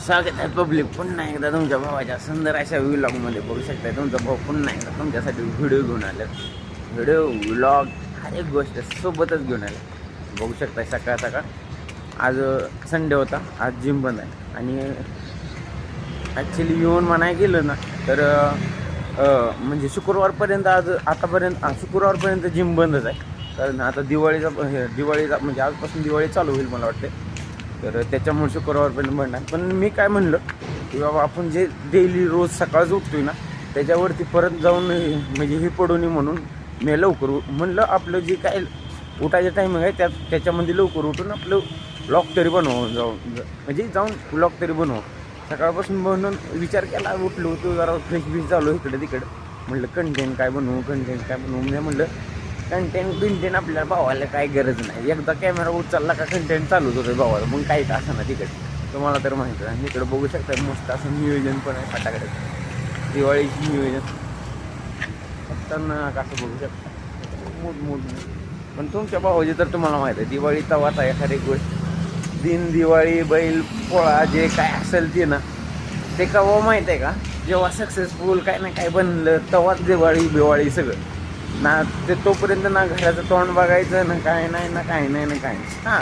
स्वागत आहे पब्लिक पुन्हा एकदा तुमच्या भावाच्या सुंदर अशा व्लॉगमध्ये बघू शकता. तुमचा भाऊ पुन्हा एकदा तुमच्यासाठी व्हिडिओ घेऊन आले. व्हिडिओ व्लॉग हर एक गोष्ट सोबतच घेऊन आले. बघू शकता सकाळ सकाळ आज संडे होता, आज जिम बंद आहे. आणि ॲक्च्युली येऊन म्हणायला गेलं ना तर म्हणजे शुक्रवारपर्यंत शुक्रवारपर्यंत जिम बंदच आहे. कारण आता दिवाळीचा म्हणजे आजपासून दिवाळी चालू होईल मला वाटते. तर त्याच्यामुळे शुक्रवारपर्यंत बंद आहे. पण मी काय म्हणलं की बाबा आपण जे डेली रोज सकाळच उठतोय ना त्याच्यावरती परत जाऊन म्हणजे हे पडू नये म्हणून मी लवकर म्हणलं आपलं जे काय उठायचं टायमिंग आहे त्याच्यामध्ये लवकर उठून आपलं ब्लॉग तरी बनवून जाऊन ब्लॉग तरी बनवू. सकाळपासून बनवून विचार केला, उठलो होतो जरा फ्रेश झालो इकडे तिकडे. म्हटलं कंटेंट काय बनवू मी म्हणलं कंटेंट आपल्याला भावायला काय गरज नाही. एकदा कॅमेरा उचलला का कंटेंट चालूच होतं भावाला. मग काही का असं ना तिकडे तुम्हाला तर माहिती आहे. इकडे बघू शकता मस्त असं नियोजन पण आहे फाटाकडे, दिवाळीची नियोजन असताना कसं बघू शकता मूड. पण तुमच्या भावाची तर तुम्हाला माहिती आहे दिवाळी तवाच आहे. एखादी गोष्ट दिवाळी बैल पोळा जे काय असेल ते ना ते केव्हा माहीत आहे का, जेव्हा सक्सेसफुल काय ना काय बनलं तेव्हाच दिवाळी सगळं ना. ते तोपर्यंत ना घराचं तोंड बघायचं ना काय नाही. हां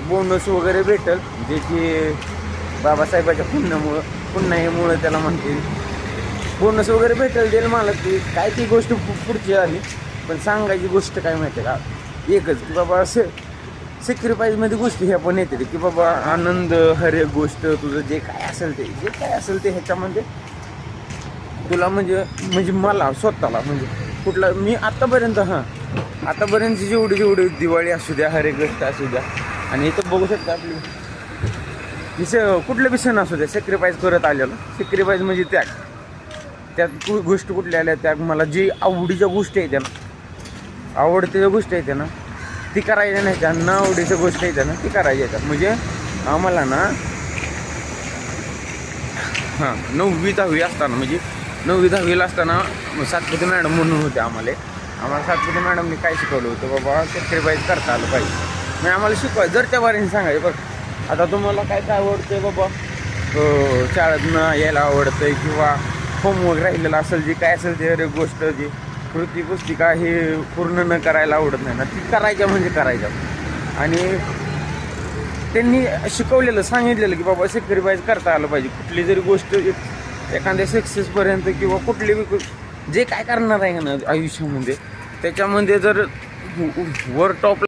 बोनस वगैरे भेटेल जे की बाबासाहेबाच्या पुण्यामुळं त्याला म्हणते बोनस वगैरे भेटेल देईल मला. ती काय ती गोष्ट पुढची आली. पण सांगायची गोष्ट काय माहिती आहे का, एकच की बाबा असं सॅक्रिफाईसमध्ये गोष्टी ह्या पण येते की बाबा आनंद हर एक गोष्ट तुझं जे काय असेल ते ह्याच्यामध्ये तुला म्हणजे मला स्वतःला म्हणजे कुठला मी आतापर्यंत जेवढी दिवाळी असू द्या, हर एक गोष्ट असू द्या. आणि इथं बघू शकता आपली कुठले बी सण असू द्या सॅक्रिफाईस करत आलेलं. सॅक्रिफाईस म्हणजे त्यात गोष्ट कुठल्या आल्या त्याग मला जी आवडीच्या गोष्टी आहेत ना, आवडत्या गोष्टी आहेत ना ती करायच्या नाही. त्या न आवडीच्या गोष्टी आहेत ना ती करायच्या येतात. म्हणजे आम्हाला ना 9वी-10वी असताना सातपती मॅडम म्हणून होते. आम्हाला सातपती मॅडमने काय शिकवलं होतं बाबा सॅक्रिफाईस करता आलं पाहिजे. मी आम्हाला शिकवायचं जर त्या बारीने सांगायचं बघ आता तुम्हाला काय आवडतं बाबा, शाळेतनं यायला आवडतं किंवा होमवर्क राहिलेलं असेल जे काय असेल ते हर एक गोष्ट जी कृती पुस्तिका हे पूर्ण न करायला आवडत नाही ना ती करायच्या. आणि त्यांनी शिकवलेलं सांगितलेलं की बाबा सॅक्रिफाईस करता आलं पाहिजे. कुठली जरी गोष्ट एखाद्या सक्सेसपर्यंत किंवा कुठली जे काय करणार आहे ना आयुष्यामध्ये त्याच्यामध्ये जर वर टॉप